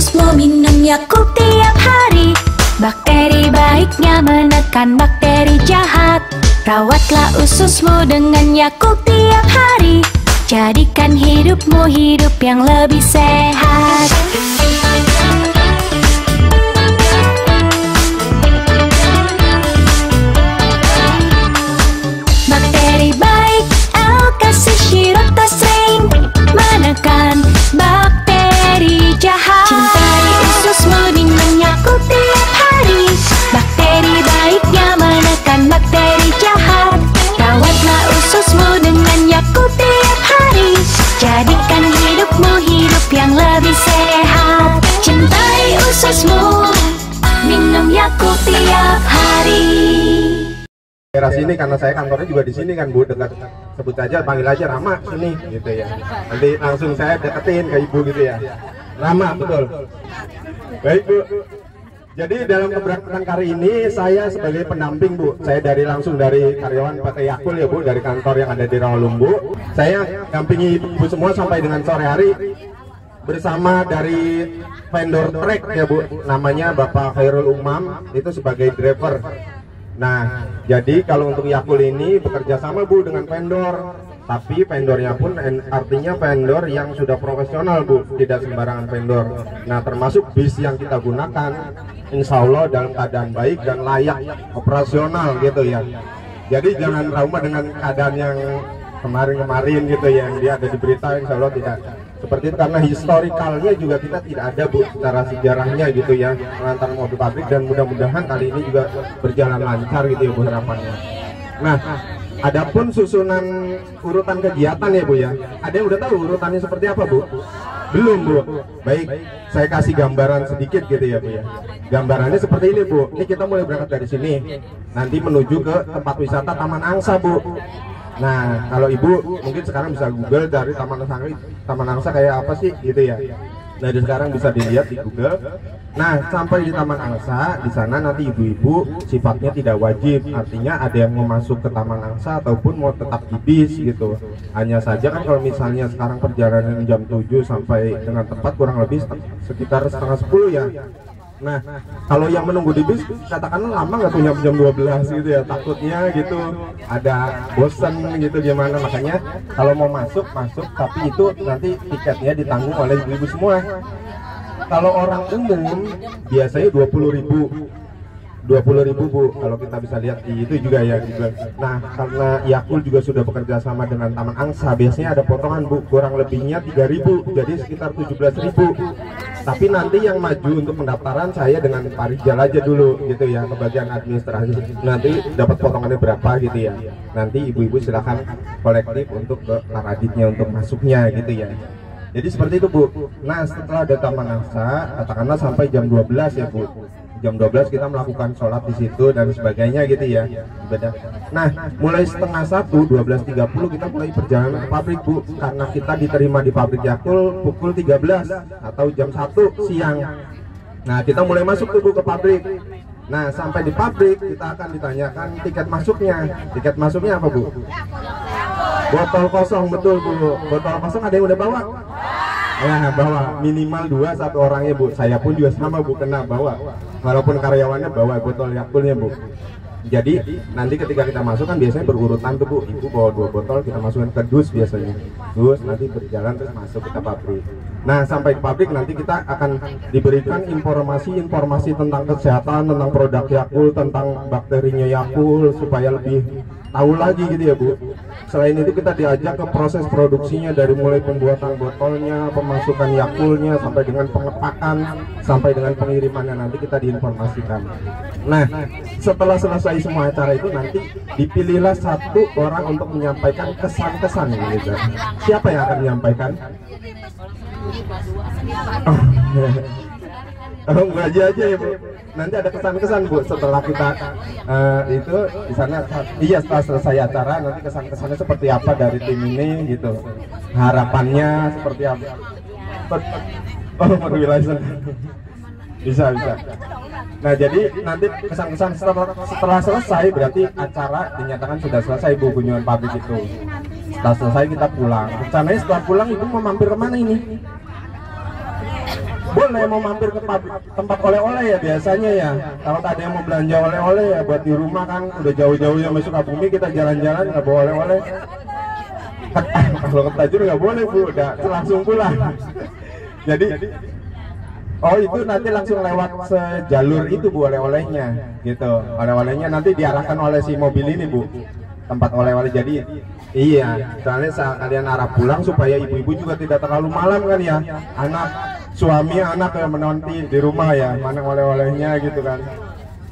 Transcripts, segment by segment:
ususmu minum Yakult tiap hari. Bakteri baiknya menekan bakteri jahat. Rawatlah ususmu dengan Yakult tiap hari. Jadikan hidupmu hidup yang lebih sehat. Bakteri baik, L-Cassishiroctane menekan bakteri jahat. Cintai ususmu dengan Yakult tiap hari. Bakteri baiknya menekan bakteri jahat. Rawatlah ususmu dengan Yakult tiap hari. Jadikan hidupmu hidup yang lebih sehat. Cintai ususmu, minum Yakult tiap hari. Daerah sini karena saya kantornya juga di sini kan Bu, dekat, sebut aja panggil aja Rama sini gitu ya. Nanti langsung saya deketin ke Ibu gitu ya. Rama, betul. Baik Bu. Jadi dalam keberangkatan kali ini saya sebagai pendamping Bu. Saya langsung dari karyawan PT Yakult ya Bu, dari kantor yang ada di Rawalumbu. Saya dampingi Ibu semua sampai dengan sore hari bersama dari vendor trek ya Bu. Namanya Bapak Khairul Umam, itu sebagai driver. Nah, jadi kalau untuk Yakult ini bekerja sama Bu dengan vendor, tapi vendornya pun artinya vendor yang sudah profesional Bu, tidak sembarangan vendor. Nah, termasuk bis yang kita gunakan, insya Allah dalam keadaan baik dan layak operasional gitu ya. Jadi jangan trauma dengan keadaan yang kemarin-kemarin gitu ya, yang dia ada di berita, insya Allah tidak seperti itu, karena historikalnya juga kita tidak ada Bu, secara sejarahnya gitu ya, pengantar mobil pabrik, dan mudah-mudahan kali ini juga berjalan lancar gitu ya Bu harapannya. Nah, adapun susunan urutan kegiatan ya Bu ya, ada yang udah tahu urutannya seperti apa Bu? Belum Bu? Baik, saya kasih gambaran sedikit gitu ya Bu ya. Gambarannya seperti ini Bu, ini kita mulai berangkat dari sini, nanti menuju ke tempat wisata Taman Angsa Bu. Nah, kalau Ibu mungkin sekarang bisa Google dari Taman Angsa kayak apa sih gitu ya. Nah, dari sekarang bisa dilihat di Google. Nah, sampai di Taman Angsa, di sana nanti ibu-ibu sifatnya tidak wajib. Artinya ada yang mau masuk ke Taman Angsa ataupun mau tetap di bis gitu. Hanya saja kan kalau misalnya sekarang perjalanan jam 7 sampai dengan tepat kurang lebih sekitar setengah 10 ya. Nah, kalau yang menunggu di bis katakanlah lama nggak tuh jam 12 gitu ya, takutnya gitu ada bosan gitu gimana. Makanya kalau mau masuk, tapi itu nanti tiketnya ditanggung oleh ibu-ibu semua. Kalau orang umum biasanya 20.000 Bu, kalau kita bisa lihat di itu juga ya gitu. Nah, karena Yakult juga sudah bekerja sama dengan Taman Angsa, biasanya ada potongan Bu, kurang lebihnya 3.000, jadi sekitar 17.000. Tapi nanti yang maju untuk pendaftaran saya dengan Pak Rijal aja dulu gitu ya, ke bagian administrasi. Nanti dapat potongannya berapa gitu ya. Nanti ibu-ibu silakan kolektif untuk ke Karaditnya untuk masuknya gitu ya. Jadi seperti itu Bu. Nah, setelah ada Taman Angsa, katakanlah sampai jam 12 ya Bu. Jam 12 kita melakukan sholat di situ dan sebagainya gitu ya. Nah, mulai setengah 1, 12.30 kita mulai perjalanan ke pabrik Bu, karena kita diterima di pabrik Yakult pukul 13 atau jam 1 siang. Nah, kita mulai masuk tuh Bu ke pabrik. Nah, sampai di pabrik kita akan ditanyakan tiket masuknya. Tiket masuknya apa Bu? Botol kosong, betul Bu. Botol kosong ada yang udah bawa? Ya, bawa minimal 2 satu orangnya Bu. Saya pun juga sama Bu, kena bawa. Walaupun karyawannya bawa botol Yakultnya Bu. Jadi nanti ketika kita masuk kan biasanya berurutan tuh Bu. Ibu bawa 2 botol, kita masukkan ke dus biasanya. Dus nanti berjalan terus masuk ke pabrik. Nah, sampai di pabrik nanti kita akan diberikan informasi tentang kesehatan, tentang produk Yakult, tentang bakterinya Yakult, supaya lebih tahu lagi gitu ya Bu. Selain itu kita diajak ke proses produksinya, dari mulai pembuatan botolnya, pemasukan Yakultnya, sampai dengan pengepakan, sampai dengan pengirimannya nanti kita diinformasikan. Nah, setelah selesai semua acara itu nanti dipilihlah satu orang untuk menyampaikan kesan-kesan gitu. Siapa yang akan menyampaikan? Oh, ngaji aja ya Bu. Nanti ada kesan-kesan Bu setelah kita itu di sana. Iya, setelah selesai acara nanti kesan-kesannya seperti apa dari tim ini gitu. Harapannya seperti apa? Oh, bisa. Nah, jadi nanti kesan-kesan setelah selesai berarti acara dinyatakan sudah selesai Bu, kunjungan pabrik itu. Setelah selesai kita pulang. Rencananya setelah pulang Ibu mau mampir kemana ini? Bu, boleh mau mampir ke tempat oleh-oleh ya biasanya ya. Kalau ada yang mau belanja oleh-oleh ya buat di rumah kan udah jauh-jauh yang masuk Sukabumi kita jalan-jalan nggak bawa oleh-oleh. Kalau ke Tajur nggak boleh Bu, udah langsung pulang. Jadi oh itu nanti langsung lewat sejalur itu Bu oleh-olehnya gitu. Oleh-olehnya nanti diarahkan oleh si mobil ini Bu, tempat oleh-oleh. Jadi iya, soalnya saat kalian arah pulang supaya ibu-ibu juga tidak terlalu malam kan ya, anak suami anak yang menanti di rumah ya, mana oleh-olehnya gitu kan.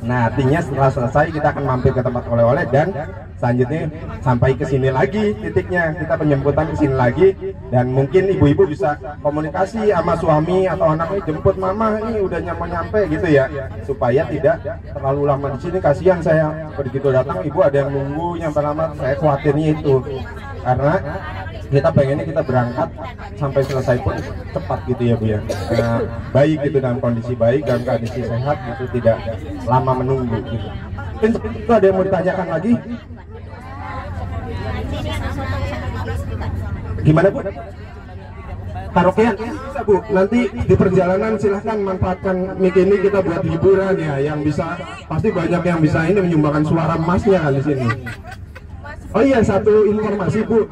Nah artinya setelah selesai kita akan mampir ke tempat oleh-oleh dan selanjutnya sampai ke sini lagi titiknya, kita penjemputan ke sini lagi, dan mungkin ibu-ibu bisa komunikasi sama suami atau anaknya, jemput mama ini udah nyampe gitu ya, supaya tidak terlalu lama di sini. Kasihan saya begitu datang ibu ada yang nunggu nyampe lama, saya khawatirnya itu karena kita pengennya kita berangkat sampai selesai pun cepat gitu ya Bu ya, baik gitu, dalam kondisi baik, dalam kondisi sehat gitu, tidak lama menunggu gitu. Mungkin itu ada yang mau ditanyakan lagi? Gimana Bu? Karaokean bisa Bu, nanti di perjalanan silahkan manfaatkan mic ini kita buat hiburan ya, yang bisa pasti banyak yang bisa ini menyumbangkan suara emasnya kan di sini. Oh iya, satu informasi Bu,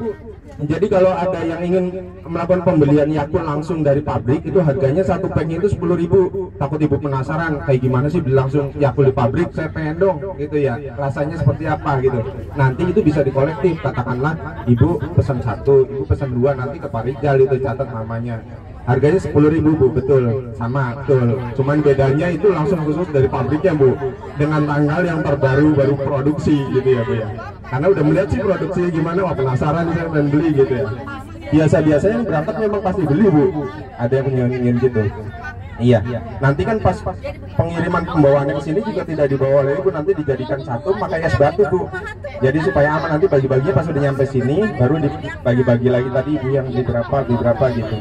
jadi kalau ada yang ingin melakukan pembelian Yakult langsung dari pabrik itu harganya satu packnya itu 10.000. Takut ibu penasaran kayak gimana sih beli langsung Yakult di pabrik, saya pengen dong gitu ya, rasanya seperti apa gitu. Nanti itu bisa dikolektif, katakanlah ibu pesan satu, ibu pesan dua, nanti ke Pak Rijal itu catat namanya. Harganya 10.000 Bu, betul, sama, betul. Cuman bedanya itu langsung khusus dari pabriknya Bu, dengan tanggal yang terbaru, baru produksi gitu ya Bu ya. Karena udah melihat sih produksinya gimana, wah penasaran saya pengen beli gitu ya. Biasa-biasanya yang berangkat memang pasti beli Bu, ada yang ingin gitu. Iya, nanti kan pas pengiriman pembawaannya ke sini juga tidak dibawa oleh ibu, nanti dijadikan satu pakai es batu Bu. Jadi supaya aman, nanti bagi-baginya pas udah nyampe sini baru dibagi-bagi lagi tadi ibu yang di berapa gitu.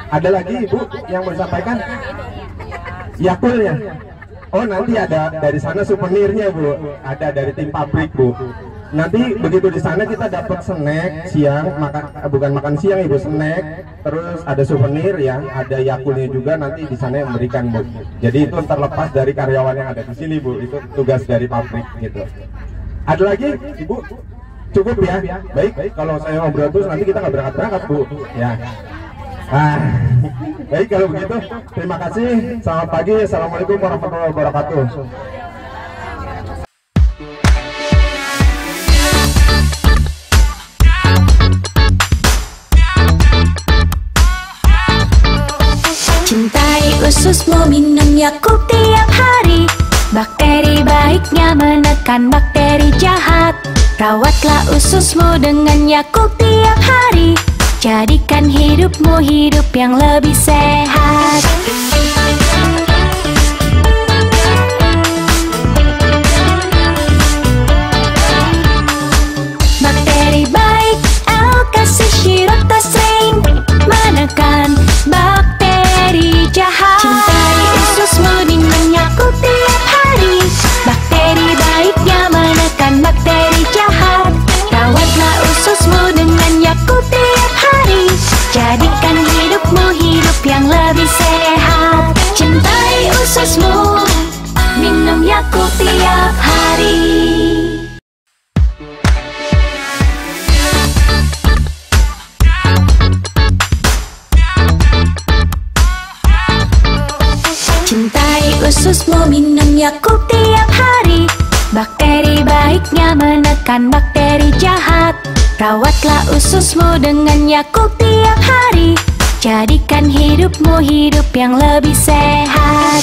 Ada lagi Ibu yang mau disampaikan? Yakultnya? Oh nanti ada dari sana souvenirnya Bu, ada dari tim pabrik Bu. Nanti begitu di sana kita dapat snack siang, bukan makan siang Ibu, snack, terus ada souvenir ya, ada Yakultnya juga nanti di sana yang memberikan Bu. Jadi itu terlepas dari karyawan yang ada di sini Bu, itu tugas dari pabrik gitu. Ada lagi Ibu? Cukup ya? Baik, kalau saya ngobrol terus nanti kita nggak berangkat Bu ya. Baik kalau begitu, terima kasih. Selamat pagi, assalamualaikum warahmatullahi wabarakatuh. Cintai ususmu, minum Yakult tiap hari. Bakteri baiknya menekan bakteri jahat. Rawatlah ususmu dengan Yakult tiap hari. Jadikan hidupmu hidup yang lebih sehat. Bakteri baik, L-Casein menekan bakteri jahat. Cintai ususmu dengan Yakult tiap hari. Bakteri baiknya menekan bakteri jahat. Rawatlah ususmu dengan Yakult tiap hari. Jadikan hidupmu hidup yang lebih sehat. Cintai ususmu, minum Yakult tiap hari. Cintai ususmu, minum Yakult tiap hari. Bakteri baiknya menekan bakteri jahat. Rawatlah ususmu dengan Yakult tiap hari. Jadikan hidupmu hidup yang lebih sehat.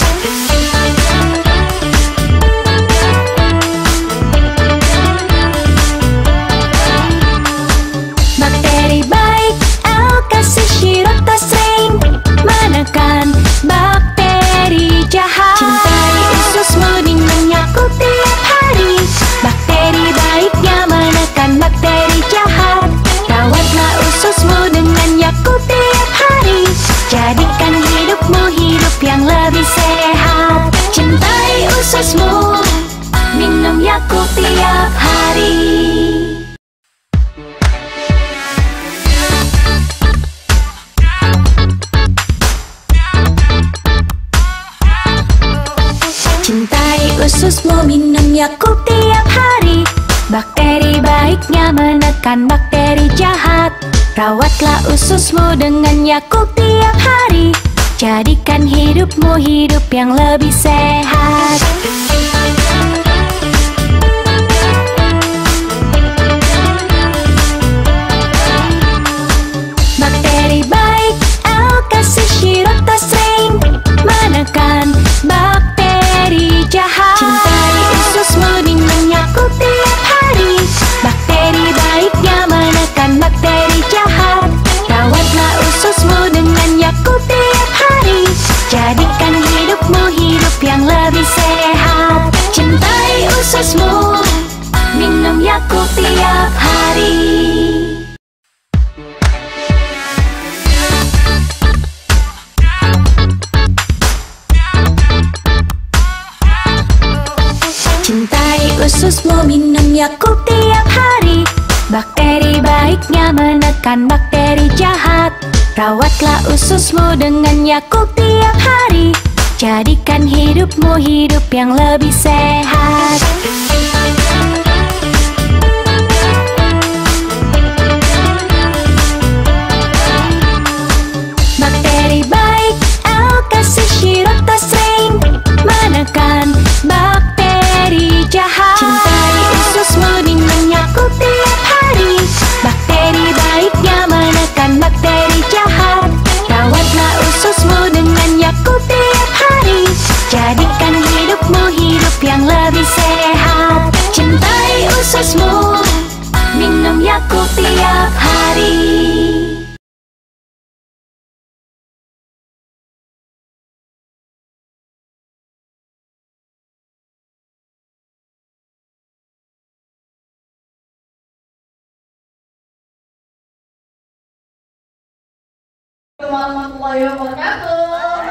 Bakteri baik, L-Casein menekan bakteri jahat. Cintai ususmu dengan Yakult tiap hari. Bakteri baiknya menekan bakteri jahat. Rawatlah ususmu dengan Yakult tiap hari. Jadikan hidupmu hidup yang lebih sehat. Cintai ususmu, minum Yakult tiap hari. ususmu, minum Yakult tiap hari. Bakteri baiknya menekan bakteri jahat. Rawatlah ususmu dengan Yakult tiap hari. Jadikan hidupmu hidup yang lebih sehat. Bakteri baik, L-Cassishiroctocin, menekan bakteri jahat. Cintai ususmu dengan Yakult tiap hari. Bakteri baiknya menekan bakteri jahat. Rawatlah ususmu dengan Yakult tiap hari. Jadikan hidupmu hidup yang lebih sehat. Cintai ususmu, minum Yakult tiap hari. Cintai ususmu, minum Yakult tiap hari. Bakteri baiknya menekan bakteri jahat. Rawatlah ususmu dengan Yakult tiap hari. Jadikan hidupmu hidup yang lebih sehat. Bakteri baik, L-Cassishiroctocin, menekan bakteri jahat. Cintai ususmu dengan Yakult tiap hari. Bakteri baiknya menekan bakteri jahat. Rawatlah ususmu dengan Yakult tiap hari. Jadikan hidupmu hidup yang lebih sehat. Cintai ususmu, minum Yakult tiap hari. Warahmatullahi wabarakatuh.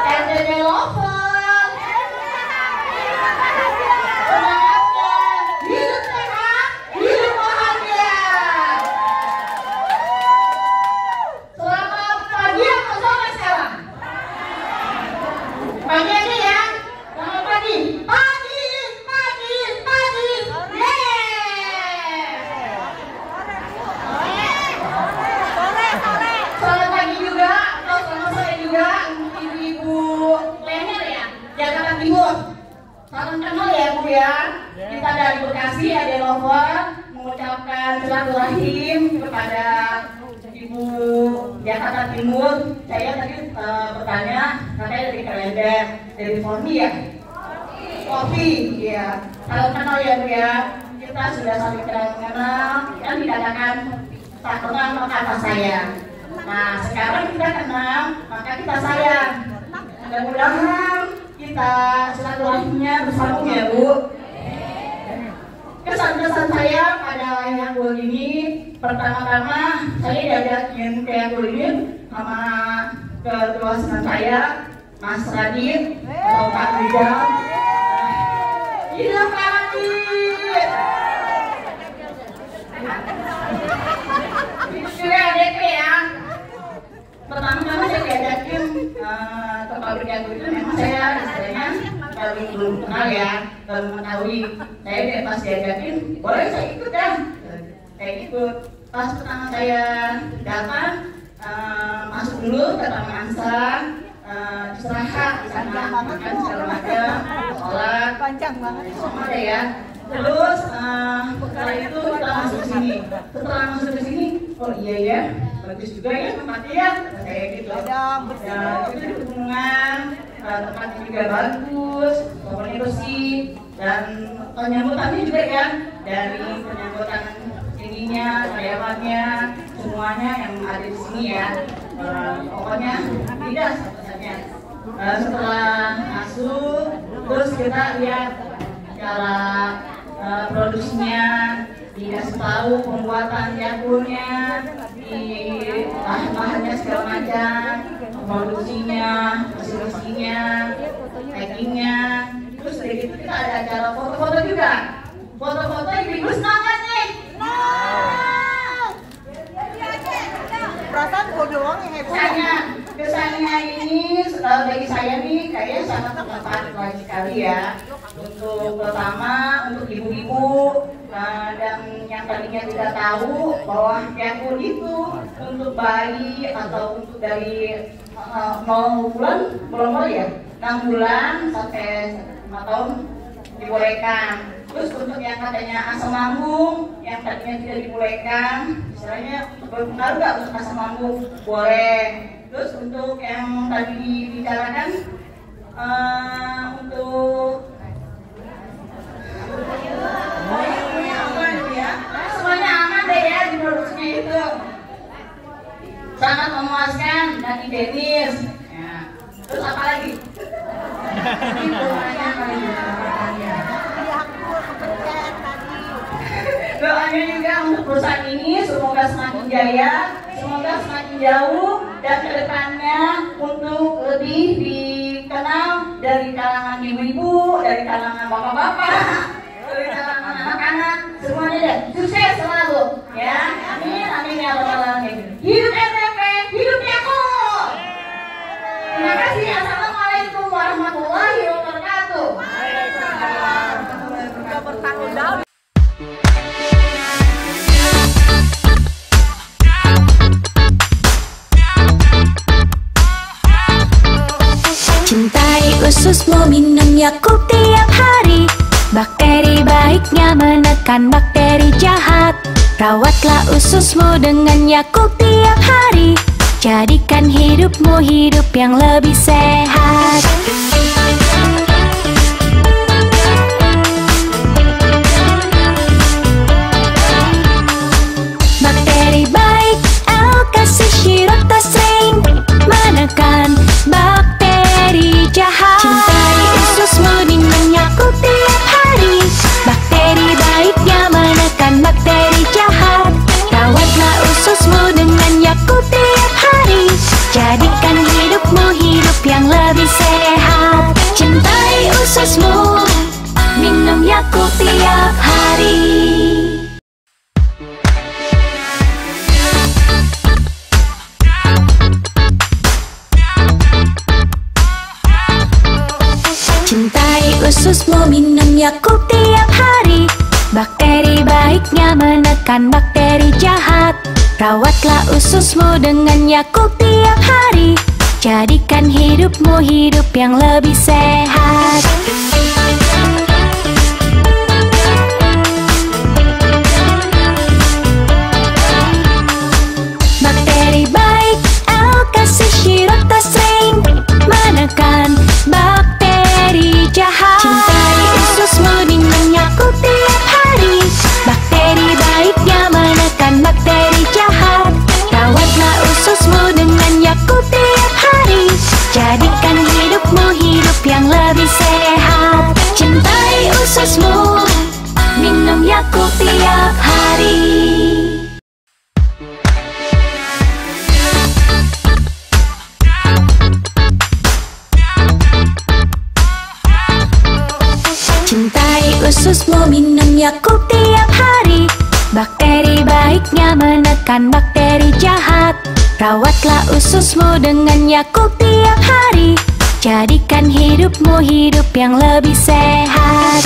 RDD Lover. Semangatnya, hidup sehat, hidup bahagia. Selamat pagi atau sore sekarang? Pagi aja ya. Selamat pagi. Pagi. Selamat pagi juga, atau selamat sore juga untuk ibu-ibu Leher ya, Jakarta Timur. Salam kenal ya Bu ya. Kita dari Bekasi, RDD Lover, mengucapkan silaturahim kepada ibu Jakarta Timur. Saya tadi bertanya, katanya dari kalender, dari Formi ya? Kopi, ya. Salam kenal ya Bu ya. Kita sudah saling kenal, dan dikatakan tak kenal maka tak sayang. Nah, sekarang kita kenal, maka kita sayang. Mudah-mudahan kita silaturahimnya bersambung ya Bu. Kesan-kesan saya pada Yakult ini, pertama-tama saya diajakin ke Yakult ini sama ketua senam saya, Mas Radit atau Pak Rizal. Iya Pak Radit. Juga ADP ya. Pertama-tama saya diajakin ke pabrik Yakult itu, memang saya istilahnya belum kenal ya, belum mengetahui. Saya pas diajakin, boleh saya ikut ya. Saya ikut. Pas pertama saya datang, masuk dulu ke Taman Angsa, istirahat di sana, makan segala macam, sholat, panjang banget, semua deh ya. Terus setelah itu kita masuk ke sini. Setelah masuk ke sini, oh iya ya, bagus juga ya tempatnya ya, kayak gitu. Ya, itu di pegunungan, tempatnya juga bagus, pokoknya bersih, dan penyambutannya juga ya, dari penyambutan ininya, karyawannya, semuanya yang ada di sini ya. Pokoknya tidak satu-satunya. Setelah masuk, terus kita lihat cara produksinya, dikasih tahu pembuatan Yakultnya, di bahan-bahannya segala macam, produksinya, mesin-mesinnya, packingnya. Terus dari itu kita ada acara foto-foto juga. Foto-foto ibu-ibu semangat nih. Perasaan gue doang yang heboh. kesannya ini bagi saya nih kayaknya sangat bermanfaat sekali ya. Untuk pertama untuk ibu-ibu dan yang tadinya tidak tahu bahwa Yakult itu untuk bayi atau untuk dari 0 bulan belum ya 6 bulan sampai 5 tahun dibolehkan. Terus untuk yang katanya asam lambung yang tadinya tidak dibolehkan, istilahnya berpengaruh nggak untuk asam lambung? Boleh. Terus untuk yang tadi dibicarakan untuk semuanya aman deh ya di produksinya itu, sangat memuaskan dan higienis. Ya. Terus apa lagi? Itu aja paling doanya juga untuk perusahaan ini semoga semakin jaya, semoga semakin jauh dan kedepannya untuk lebih dikenal dari kalangan ibu-ibu, dari kalangan bapak-bapak, dari kalangan anak-anak, semuanya deh sukses selalu ya. Amin amin ya rabbal alamin. Hidup SMP, hidup Yakult. Terima kasih. Assalamualaikum warahmatullahi wabarakatuh. Cintai ususmu, minum Yakult tiap hari. Bakteri baiknya menekan bakteri jahat. Rawatlah ususmu dengan Yakult tiap hari. Jadikan hidupmu hidup yang lebih sehat. Bakteri baik, L-Cassishiroctocin menekan bakteri jahat. Cintai ususmu dengan Yakult tiap hari. Bakteri baiknya menekan bakteri jahat. Rawatlah ususmu dengan Yakult tiap hari. Jadikan hidupmu hidup yang lebih sehat. Cintai ususmu, minum Yakult tiap hari. Cintai ususmu, minum Yakult tiap hari. Bakteri baiknya menekan bakteri jahat. Rawatlah ususmu dengan Yakult tiap hari. Jadikan hidupmu hidup yang lebih sehat. Bakteri baik, L-Cassishiroctocin menekan bakteri jahat. Cintai ususmu dengan Yakult tiap hari. Bakteri baiknya menekan bakteri jahat. Rawatlah ususmu dengan Yakult tiap hari. Jadikan hidupmu hidup yang lebih sehat. Cintai ususmu, minum Yakult tiap hari. Cintai ususmu, minum Yakult tiap hari. Bakteri baiknya menekan bakteri jahat. Rawatlah ususmu dengan Yakult tiap hari. Jadikan hidupmu hidup yang lebih sehat.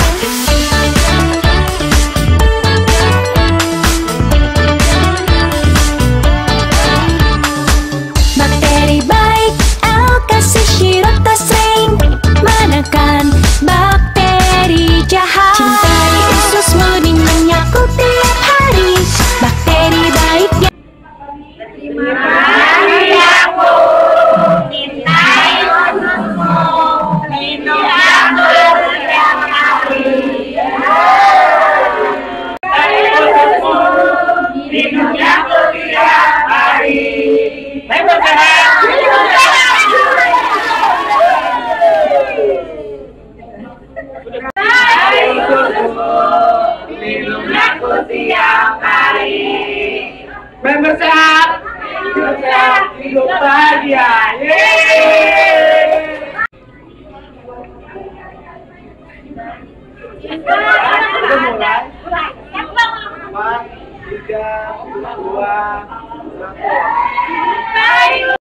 Bakteri baik, L-Cassishiroctocin menekan bakteri jahat. Cintai ususmu dengan Yakult tiap hari. Bakteri baiknya Member sehat, hidup bahagia. Udah mulai. 4, 3, 2, 1.